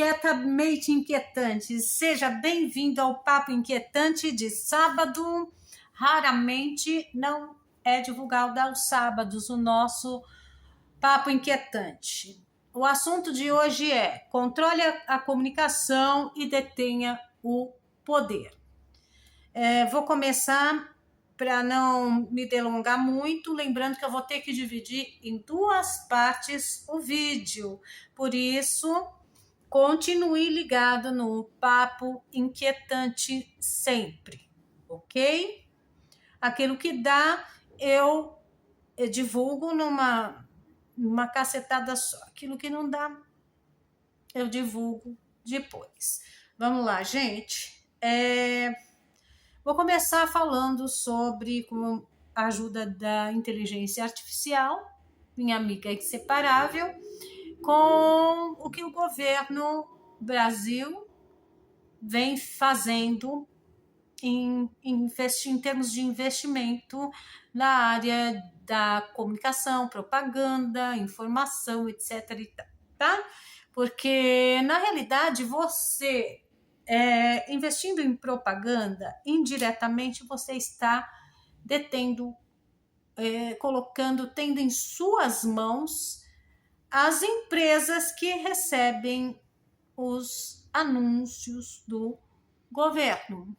Inquietamente Inquietante. Seja bem-vindo ao Papo Inquietante de sábado. Raramente não é divulgado aos sábados o nosso Papo Inquietante. O assunto de hoje é: controle a comunicação e detenha o poder. Vou começar para não me delongar muito, lembrando que eu vou ter que dividir em duas partes o vídeo. Por isso, continue ligado no Papo Inquietante sempre, ok? Aquilo que dá, eu divulgo numa cacetada só. Aquilo que não dá, eu divulgo depois. Vamos lá, gente. Vou começar falando sobre, com a ajuda da inteligência artificial, minha amiga inseparável, com o que o governo Brasil vem fazendo em termos de investimento na área da comunicação, propaganda, informação, etc. Tá? Porque, na realidade, você, investindo em propaganda, indiretamente você está detendo, tendo em suas mãos as empresas que recebem os anúncios do governo.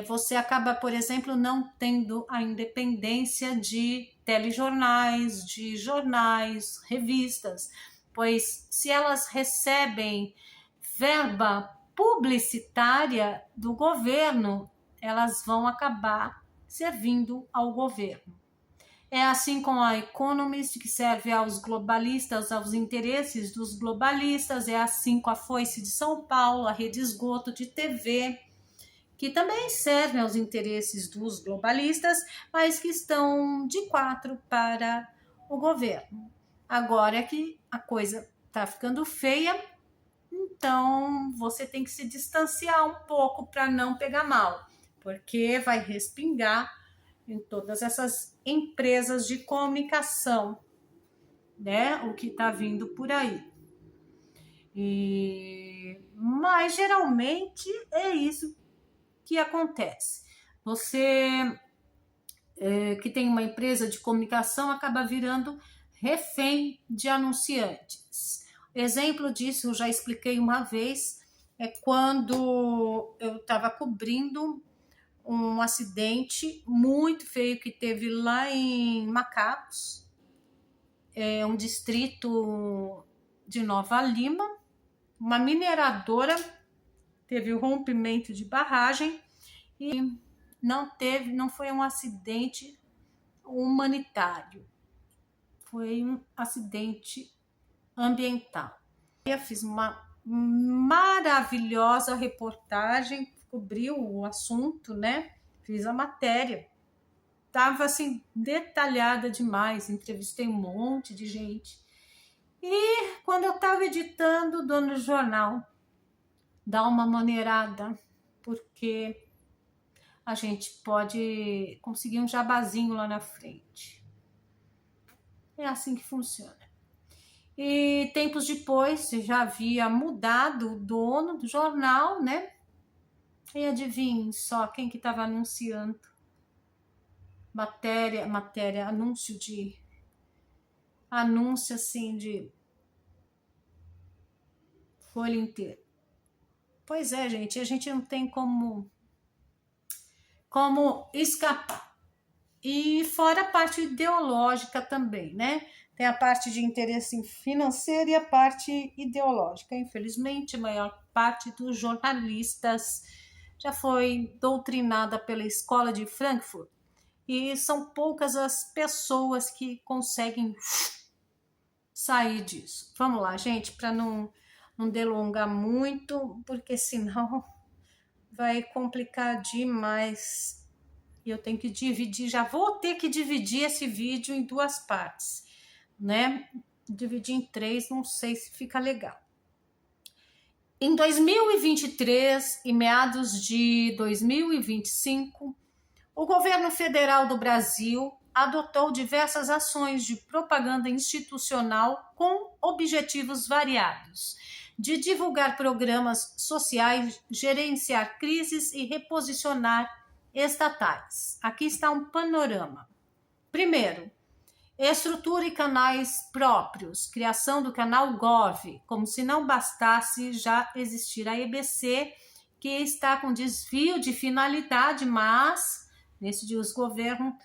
Você acaba, por exemplo, não tendo a independência de telejornais, de jornais, revistas, pois se elas recebem verba publicitária do governo, elas vão acabar servindo ao governo. É assim com a Economist, que serve aos globalistas, aos interesses dos globalistas. É assim com a Foice de São Paulo, a Rede Esgoto de TV, que também servem aos interesses dos globalistas, mas que estão de quatro para o governo. Agora é que a coisa está ficando feia, então você tem que se distanciar um pouco para não pegar mal, porque vai respingar em todas essas empresas de comunicação, né? O que está vindo por aí. Mas geralmente é isso que acontece. Você que tem uma empresa de comunicação acaba virando refém de anunciantes. Exemplo disso, eu já expliquei uma vez, é quando eu estava cobrindo um acidente muito feio que teve lá em Macacos, um distrito de Nova Lima. Uma mineradora teve o rompimento de barragem e não foi um acidente humanitário, foi um acidente ambiental. Eu fiz uma maravilhosa reportagem, cobriu o assunto, né? Fiz a matéria, estava assim detalhada demais, entrevistei um monte de gente. E quando eu estava editando, o dono do jornal dá uma maneirada, porque a gente pode conseguir um jabazinho lá na frente. É assim que funciona. E tempos depois, já havia mudado o dono do jornal, né? E adivinhe só quem que estava anunciando. Anúncio assim de folha inteira. Pois é, gente, a gente não tem como escapar. E fora a parte ideológica também, né? Tem a parte de interesse financeiro e a parte ideológica. Infelizmente, a maior parte dos jornalistas já foi doutrinada pela escola de Frankfurt. E são poucas as pessoas que conseguem sair disso. Vamos lá, gente, para não delongar muito, porque senão vai complicar demais. E eu tenho que dividir, já vou ter que dividir esse vídeo em duas partes, né? Dividir em três, não sei se fica legal. Em 2023 e meados de 2025, o governo federal do Brasil adotou diversas ações de propaganda institucional com objetivos variados, de divulgar programas sociais, gerenciar crises e reposicionar estatais. Aqui está um panorama. Primeiro, estrutura e canais próprios, criação do canal Gov, como se não bastasse já existir a EBC, que está com desvio de finalidade, mas nesse desgoverno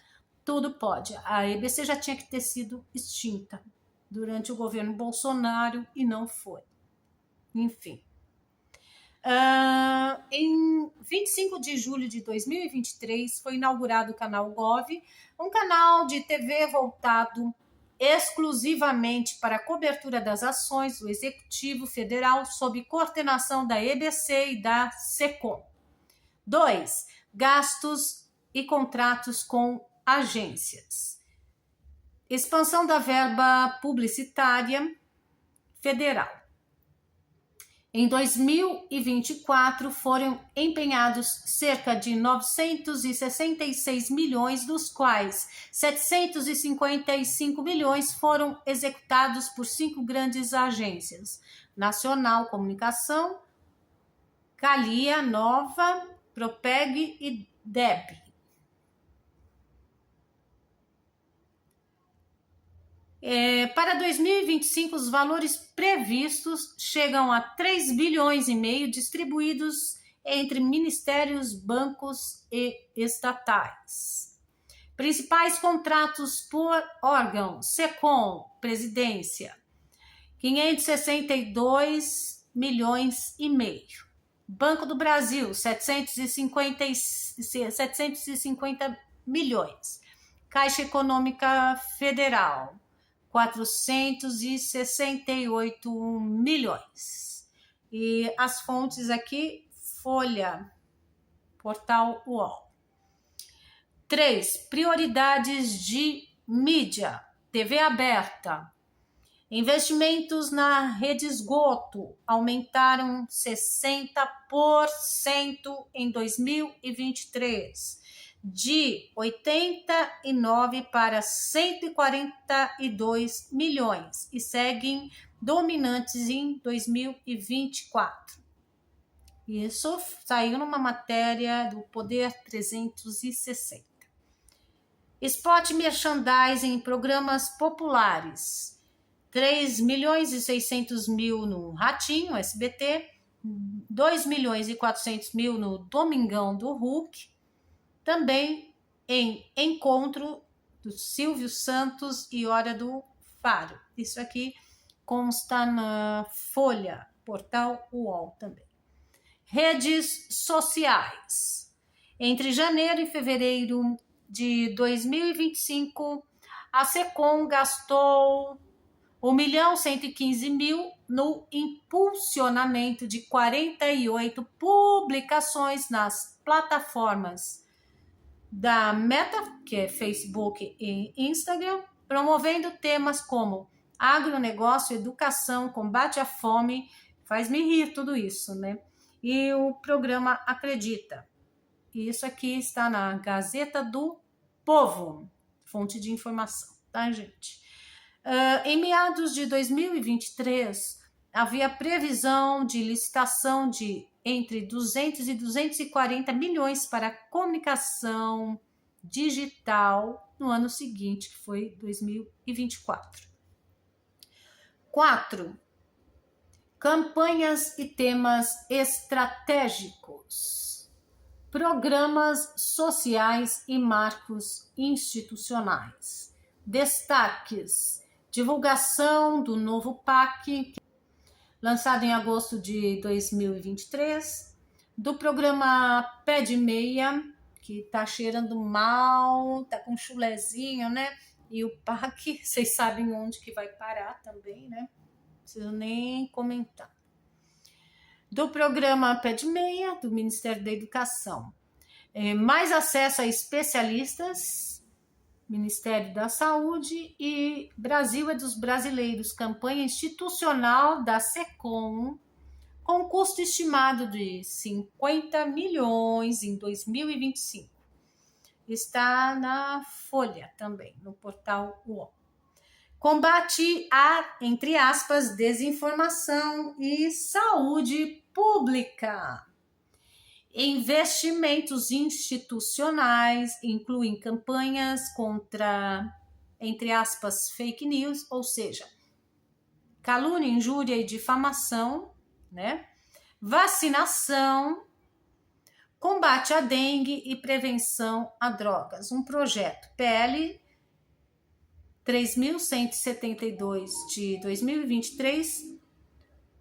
tudo pode. A EBC já tinha que ter sido extinta durante o governo Bolsonaro e não foi. Enfim. Em 25 de julho de 2023 foi inaugurado o canal Gov, um canal de TV voltado exclusivamente para a cobertura das ações do Executivo Federal sob coordenação da EBC e da SECOM. 2. Gastos e contratos com agências. Expansão da verba publicitária federal. Em 2024, foram empenhados cerca de 966 milhões, dos quais 755 milhões foram executados por 5 grandes agências: Nacional Comunicação, Calia, Nova, Propeg e DEB. Para 2025, os valores previstos chegam a 3 bilhões e meio, distribuídos entre ministérios, bancos e estatais. Principais contratos por órgão: SECOM, Presidência, 562 milhões e meio. Banco do Brasil, 750 milhões. Caixa Econômica Federal, 468 milhões. E as fontes aqui, Folha, Portal UOL. 3. Prioridades de mídia, TV aberta. Investimentos na rede esgoto aumentaram 60% em 2023. De 89 para 142 milhões e seguem dominantes em 2024. Isso saiu numa matéria do Poder 360. Spot merchandising em programas populares: 3 milhões e 600 mil no Ratinho, SBT, 2 milhões e 400 mil no Domingão do Hulk, também em Encontro do Silvio Santos e Hora do Faro. Isso aqui consta na Folha, Portal UOL também. Redes sociais. Entre janeiro e fevereiro de 2025, a SECOM gastou 1.115.000 no impulsionamento de 48 publicações nas plataformas da Meta, que é Facebook e Instagram, promovendo temas como agronegócio, educação, combate à fome. Faz-me rir tudo isso, né? E o programa Acredita. Isso aqui está na Gazeta do Povo, fonte de informação, tá, gente? Em meados de 2023, havia previsão de licitação de entre 200 e 240 milhões para comunicação digital no ano seguinte, que foi 2024. 4. Campanhas e temas estratégicos. Programas sociais e marcos institucionais. Destaques: divulgação do novo PAC, lançado em agosto de 2023, do programa Pé de Meia, que tá cheirando mal, tá com chulezinho, né? E o PAC, vocês sabem onde que vai parar também, né? Não preciso nem comentar. Do programa Pé de Meia, do Ministério da Educação. Mais acesso a especialistas, Ministério da Saúde, e Brasil é dos brasileiros, campanha institucional da SECOM, com custo estimado de 50 milhões em 2025. Está na Folha também, no portal UOL. Combate a, entre aspas, desinformação e saúde pública. Investimentos institucionais incluem campanhas contra, entre aspas, fake news, ou seja, calúnia, injúria e difamação, né? Vacinação, combate à dengue e prevenção a drogas. Um projeto PL 3.172 de 2023,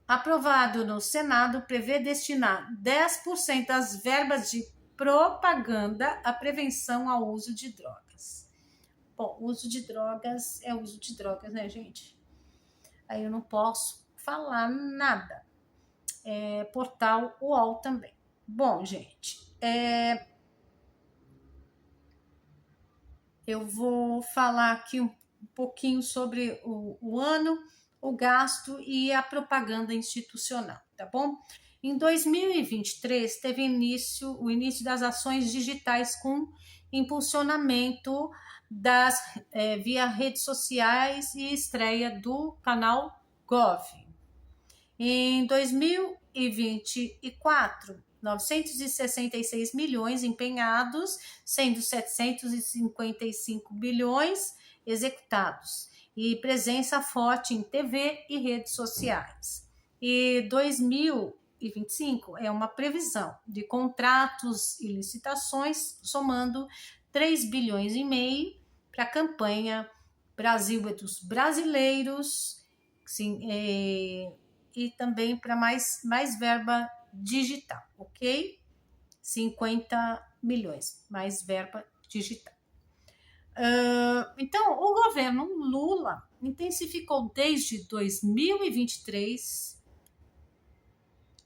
aprovado no Senado, prevê destinar 10% das verbas de propaganda à prevenção ao uso de drogas. Bom, uso de drogas é uso de drogas, né, gente? Aí eu não posso falar nada. Portal UOL também. Bom, gente, eu vou falar aqui um pouquinho sobre o ano, o gasto e a propaganda institucional, tá bom? Em 2023, teve o início das ações digitais com impulsionamento via redes sociais e estreia do canal Gov. Em 2024, 966 milhões empenhados, sendo 755 bilhões executados, e presença forte em TV e redes sociais. E 2025 é uma previsão de contratos e licitações, somando 3 bilhões e meio para a campanha Brasil é dos brasileiros, sim, e também para mais verba digital, ok? 50 milhões, mais verba digital. Então, o governo Lula intensificou desde 2023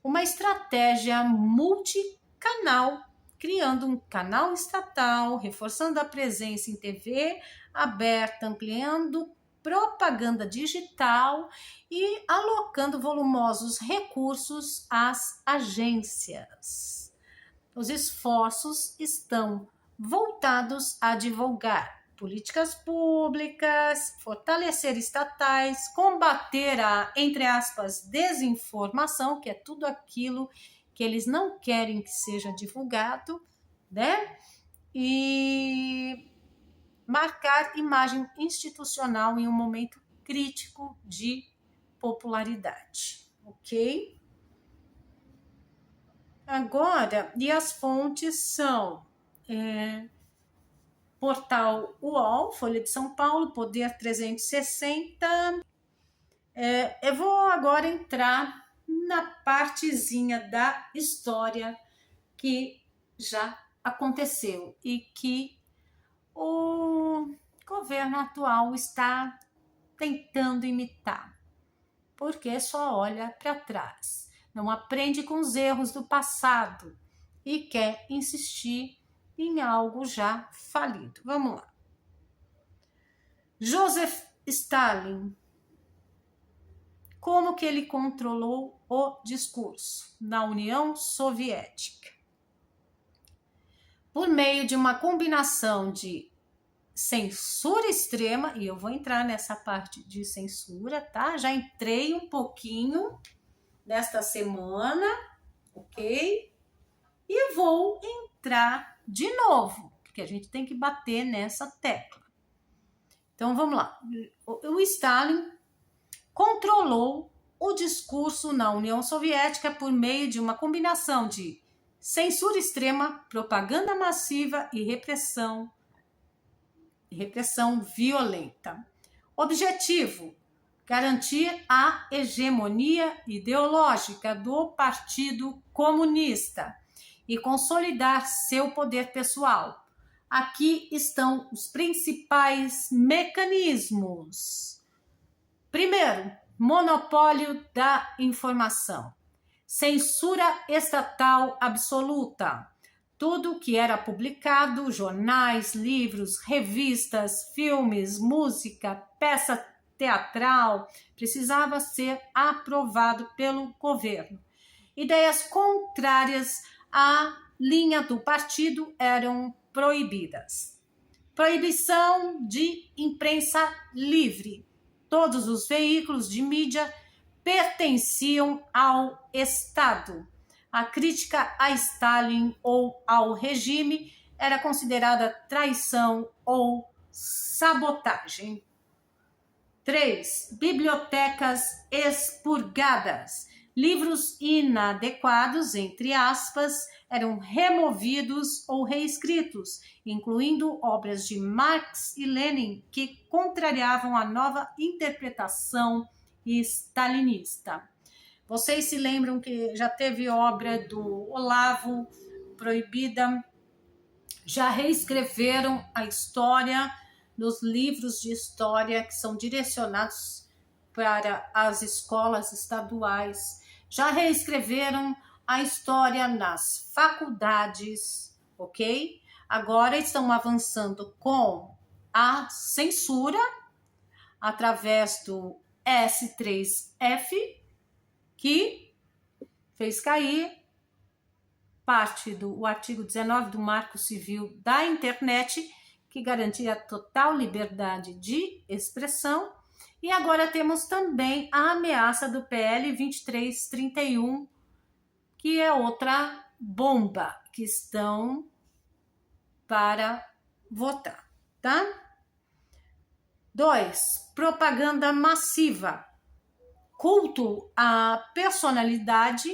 uma estratégia multicanal, criando um canal estatal, reforçando a presença em TV aberta, ampliando propaganda digital e alocando volumosos recursos às agências. Os esforços estão voltados a divulgar políticas públicas, fortalecer estatais, combater a, entre aspas, desinformação, que é tudo aquilo que eles não querem que seja divulgado, né? E marcar imagem institucional em um momento crítico de popularidade, ok? Agora, e as fontes são Portal UOL, Folha de São Paulo, Poder 360. Eu vou agora entrar na partezinha da história que já aconteceu e que o governo atual está tentando imitar, porque só olha para trás, não aprende com os erros do passado e quer insistir em algo já falido. Vamos lá. Joseph Stalin, como que ele controlou o discurso na União Soviética? Por meio de uma combinação de censura extrema, e eu vou entrar nessa parte de censura, tá? Já entrei um pouquinho nesta semana, ok? E vou entrar de novo, porque a gente tem que bater nessa tecla. Então, vamos lá. O Stalin controlou o discurso na União Soviética por meio de uma combinação de censura extrema, propaganda massiva e repressão violenta. Objetivo: garantir a hegemonia ideológica do Partido Comunista e consolidar seu poder pessoal. Aqui estão os principais mecanismos. Primeiro, monopólio da informação. Censura estatal absoluta. Tudo que era publicado, jornais, livros, revistas, filmes, música, peça teatral, precisava ser aprovado pelo governo. Ideias contrárias à linha do partido eram proibidas. Proibição de imprensa livre. Todos os veículos de mídia pertenciam ao Estado. A crítica a Stalin ou ao regime era considerada traição ou sabotagem. 3. Bibliotecas expurgadas. Livros inadequados, entre aspas, eram removidos ou reescritos, incluindo obras de Marx e Lenin que contrariavam a nova interpretação stalinista. Vocês se lembram que já teve obra do Olavo proibida? Já reescreveram a história nos livros de história que são direcionados para as escolas estaduais. Já reescreveram a história nas faculdades, ok? Agora estão avançando com a censura através do S3F, que fez cair parte do artigo 19 do Marco Civil da Internet, que garantia total liberdade de expressão. E agora temos também a ameaça do PL 2331, que é outra bomba que estão para votar, tá? 2. Propaganda massiva. Culto à personalidade.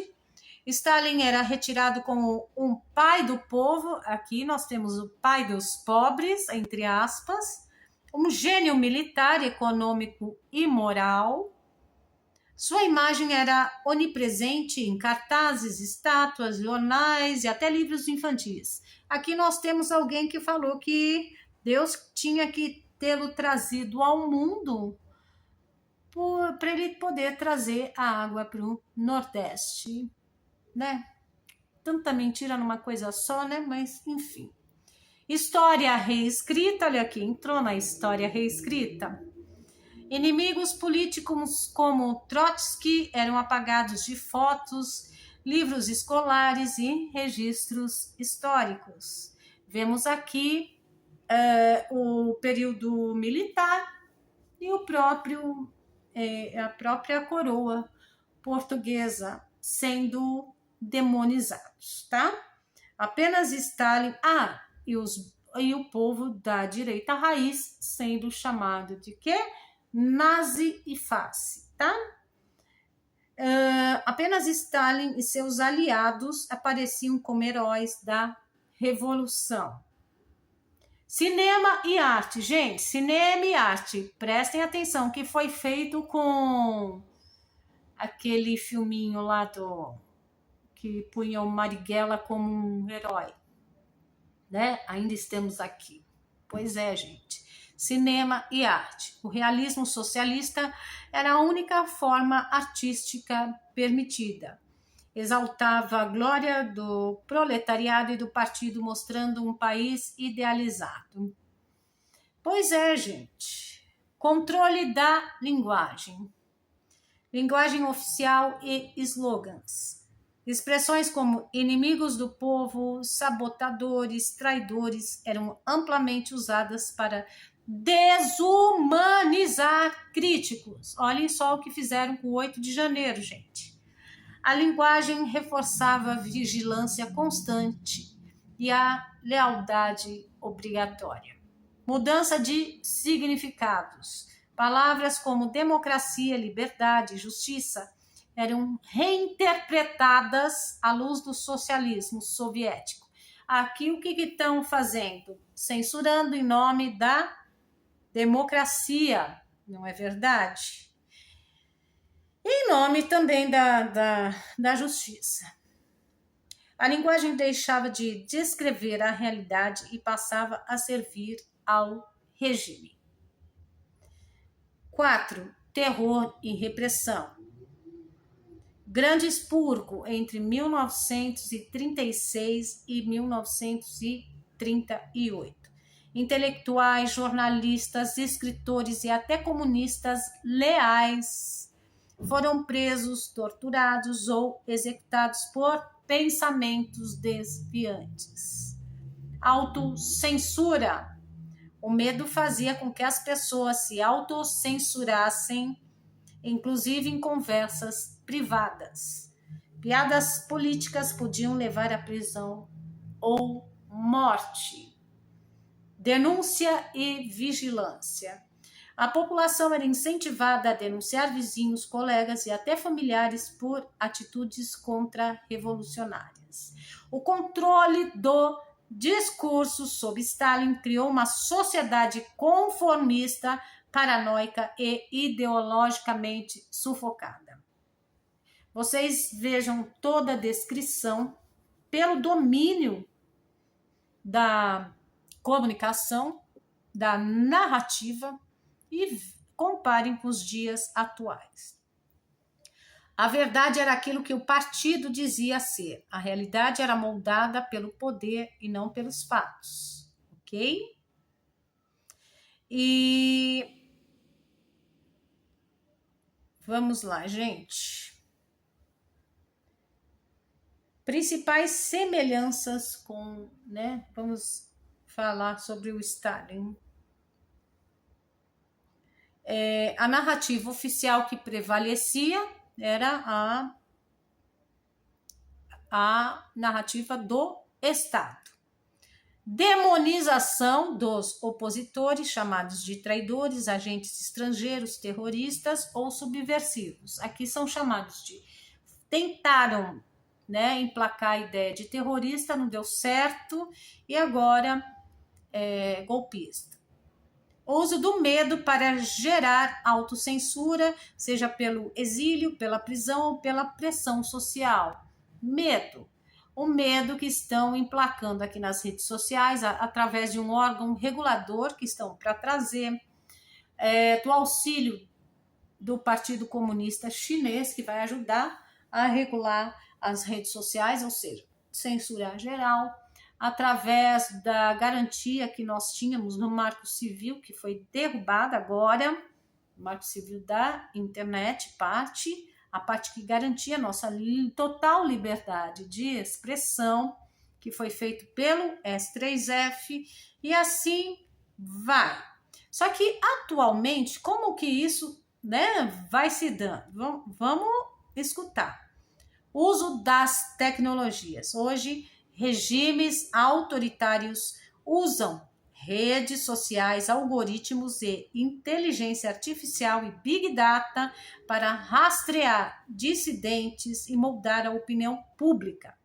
Stalin era retirado como um pai do povo, aqui nós temos o pai dos pobres, entre aspas, um gênio militar, econômico e moral. Sua imagem era onipresente em cartazes, estátuas, jornais e até livros infantis. Aqui nós temos alguém que falou que Deus tinha que tê-lo trazido ao mundo para ele poder trazer a água para o Nordeste, né? Tanta mentira numa coisa só, né? Mas, enfim. História reescrita, olha aqui, entrou na história reescrita. Inimigos políticos como Trotsky eram apagados de fotos, livros escolares e registros históricos. Vemos aqui o período militar e a própria coroa portuguesa sendo demonizados, tá? Apenas Stalin, e o povo da direita raiz sendo chamado de quê? Nazi e face, tá? Apenas Stalin e seus aliados apareciam como heróis da revolução. Cinema e arte, gente, cinema e arte, prestem atenção, que foi feito com aquele filminho lá que punha o Marighella como um herói, né? Ainda estamos aqui. Pois é, gente. Cinema e arte. O realismo socialista era a única forma artística permitida. Exaltava a glória do proletariado e do partido, mostrando um país idealizado. Pois é, gente. Controle da linguagem. Linguagem oficial e slogans. Expressões como inimigos do povo, sabotadores, traidores eram amplamente usadas para desumanizar críticos. Olhem só o que fizeram com o 8 de janeiro, gente. A linguagem reforçava a vigilância constante e a lealdade obrigatória. Mudança de significados. Palavras como democracia, liberdade, justiça eram reinterpretadas à luz do socialismo soviético. Aqui o que estão fazendo? Censurando em nome da democracia, não é verdade? Em nome também da justiça. A linguagem deixava de descrever a realidade e passava a servir ao regime. 4. Terror e repressão. Grande expurgo entre 1936 e 1938. Intelectuais, jornalistas, escritores e até comunistas leais foram presos, torturados ou executados por pensamentos desviantes. Autocensura. O medo fazia com que as pessoas se autocensurassem, inclusive em conversas privadas. Piadas políticas podiam levar à prisão ou morte. Denúncia e vigilância. A população era incentivada a denunciar vizinhos, colegas e até familiares por atitudes contra-revolucionárias. O controle do discurso sob Stalin criou uma sociedade conformista, paranoica e ideologicamente sufocada. Vocês vejam toda a descrição pelo domínio da comunicação, da narrativa, e comparem com os dias atuais. A verdade era aquilo que o partido dizia ser. A realidade era moldada pelo poder e não pelos fatos. Ok? E vamos lá, gente. Principais semelhanças com, né? Vamos falar sobre o Stalin. A narrativa oficial que prevalecia era a narrativa do Estado. Demonização dos opositores, chamados de traidores, agentes estrangeiros, terroristas ou subversivos. Aqui são chamados de... Tentaram, né, emplacar a ideia de terrorista, não deu certo, e agora golpista. O uso do medo para gerar autocensura, seja pelo exílio, pela prisão ou pela pressão social. Medo. O medo que estão emplacando aqui nas redes sociais através de um órgão regulador que estão para trazer do auxílio do Partido Comunista Chinês, que vai ajudar a regular as redes sociais, ou seja, censura geral, através da garantia que nós tínhamos no Marco Civil, que foi derrubada agora, o Marco Civil da internet, a parte que garantia a nossa total liberdade de expressão, que foi feito pelo S3F, e assim vai. Só que, atualmente, como que isso, né, vai se dando? Vamos escutar. Uso das tecnologias. Hoje, regimes autoritários usam redes sociais, algoritmos e inteligência artificial e big data para rastrear dissidentes e moldar a opinião pública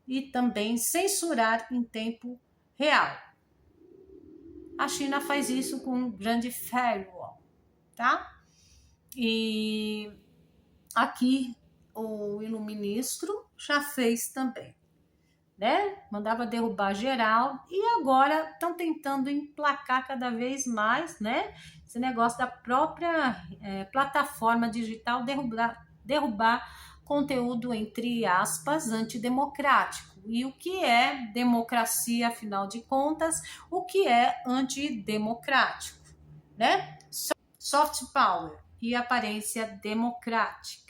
e também censurar em tempo real. A China faz isso com um grande firewall, tá? E aqui o iluministro já fez também. Né? Mandava derrubar geral e agora estão tentando emplacar cada vez mais, né? Esse negócio da própria plataforma digital derrubar conteúdo, entre aspas, antidemocrático. E o que é democracia, afinal de contas, o que é antidemocrático, né? Soft power e aparência democrática.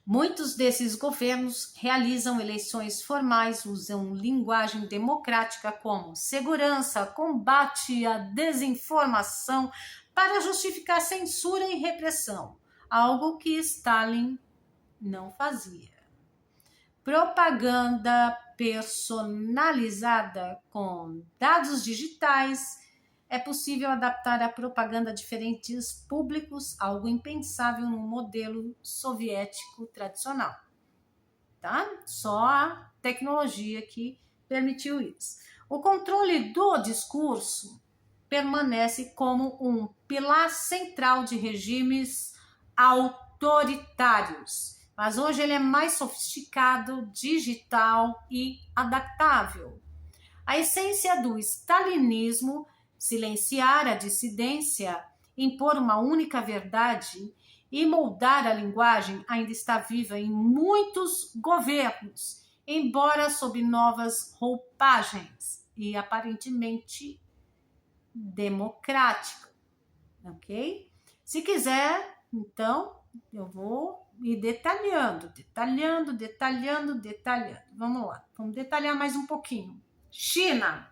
Muitos desses governos realizam eleições formais, usam linguagem democrática como segurança, combate à desinformação para justificar censura e repressão, algo que Stalin não fazia. Propaganda personalizada com dados digitais. É possível adaptar a propaganda a diferentes públicos, algo impensável no modelo soviético tradicional. Tá? Só a tecnologia que permitiu isso. O controle do discurso permanece como um pilar central de regimes autoritários, mas hoje ele é mais sofisticado, digital e adaptável. A essência do stalinismo, silenciar a dissidência, impor uma única verdade e moldar a linguagem, ainda está viva em muitos governos, embora sob novas roupagens e aparentemente democrática, ok? Se quiser, então, eu vou ir detalhando. Vamos lá, vamos detalhar mais um pouquinho. China.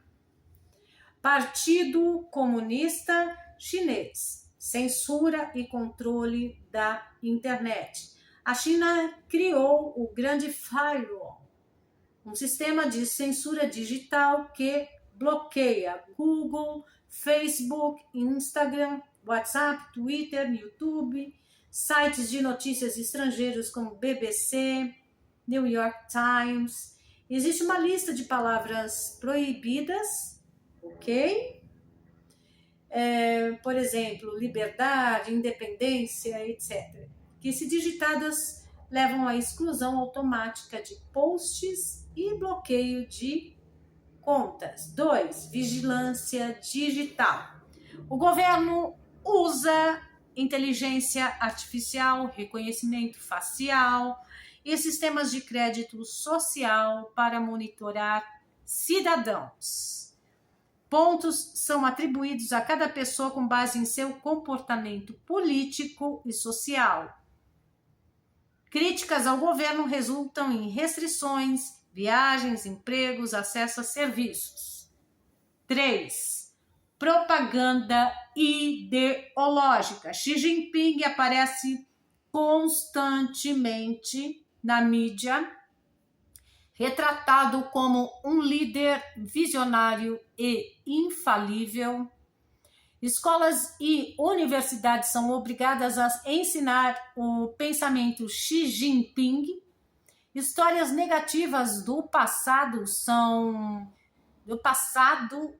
Partido Comunista Chinês, censura e controle da internet. A China criou o Grande Firewall, um sistema de censura digital que bloqueia Google, Facebook, Instagram, WhatsApp, Twitter, YouTube, sites de notícias estrangeiros como BBC, New York Times. Existe uma lista de palavras proibidas, ok? Por exemplo, liberdade, independência, etc. Que, se digitadas, levam à exclusão automática de posts e bloqueio de contas. 2. Vigilância digital. O governo usa inteligência artificial, reconhecimento facial e sistemas de crédito social para monitorar cidadãos. Pontos são atribuídos a cada pessoa com base em seu comportamento político e social. Críticas ao governo resultam em restrições, viagens, empregos, acesso a serviços. 3. Propaganda ideológica. Xi Jinping aparece constantemente na mídia, retratado como um líder visionário e infalível. Escolas e universidades são obrigadas a ensinar o pensamento Xi Jinping. Histórias negativas do passado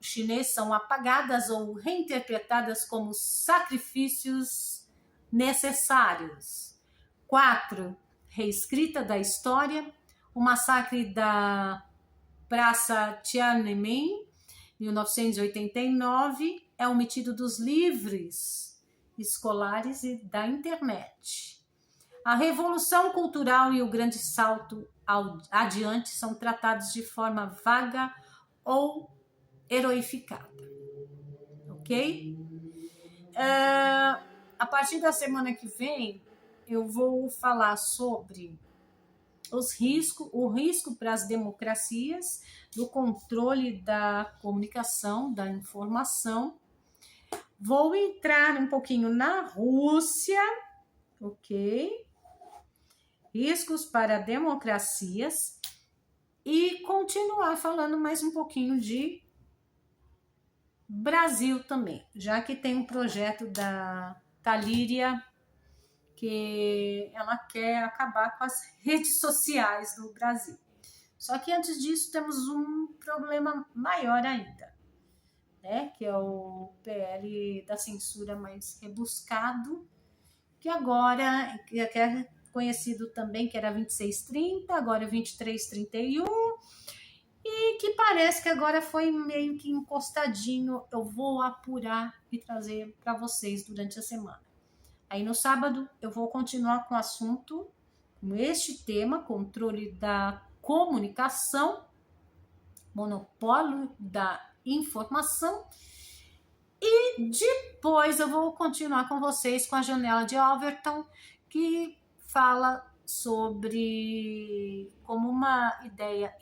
chinês são apagadas ou reinterpretadas como sacrifícios necessários. 4. Reescrita da história. O massacre da Praça Tiananmen, 1989, é omitido dos livros escolares e da internet. A Revolução Cultural e o Grande Salto Adiante são tratados de forma vaga ou heroificada. Ok? A partir da semana que vem, eu vou falar sobre o risco para as democracias, do controle da comunicação, da informação. Vou entrar um pouquinho na Rússia, ok? Riscos para democracias e continuar falando mais um pouquinho de Brasil também, já que tem um projeto da Talíria, que ela quer acabar com as redes sociais do Brasil. Só que antes disso temos um problema maior ainda, né? Que é o PL da censura mais rebuscado, que agora que é conhecido também, que era 2630, agora é 2331, e que parece que agora foi meio que encostadinho. Eu vou apurar e trazer para vocês durante a semana. Aí no sábado eu vou continuar com o assunto, com este tema, controle da comunicação, monopólio da informação, e depois eu vou continuar com vocês com a janela de Overton, que fala sobre como uma ideia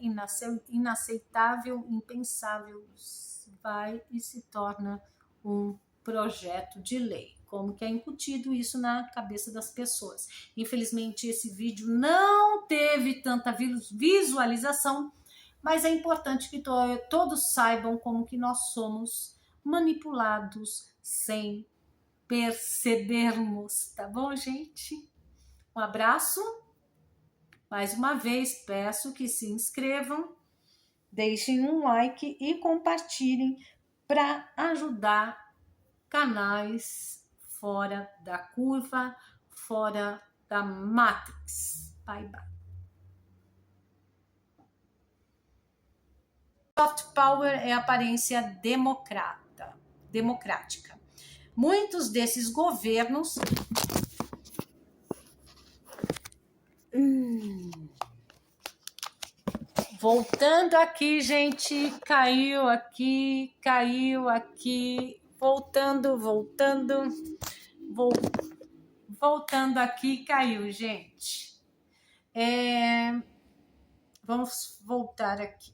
inaceitável, impensável, vai e se torna um projeto de lei. Como que é incutido isso na cabeça das pessoas. Infelizmente, esse vídeo não teve tanta visualização, mas é importante que todos saibam como que nós somos manipulados sem percebermos, tá bom, gente? Um abraço. Mais uma vez, peço que se inscrevam, deixem um like e compartilhem para ajudar canais fora da curva, fora da Matrix. Bye, bye. Soft power é aparência democrática. Muitos desses governos voltando aqui, gente, caiu aqui, voltando aqui, caiu, gente. Vamos voltar aqui.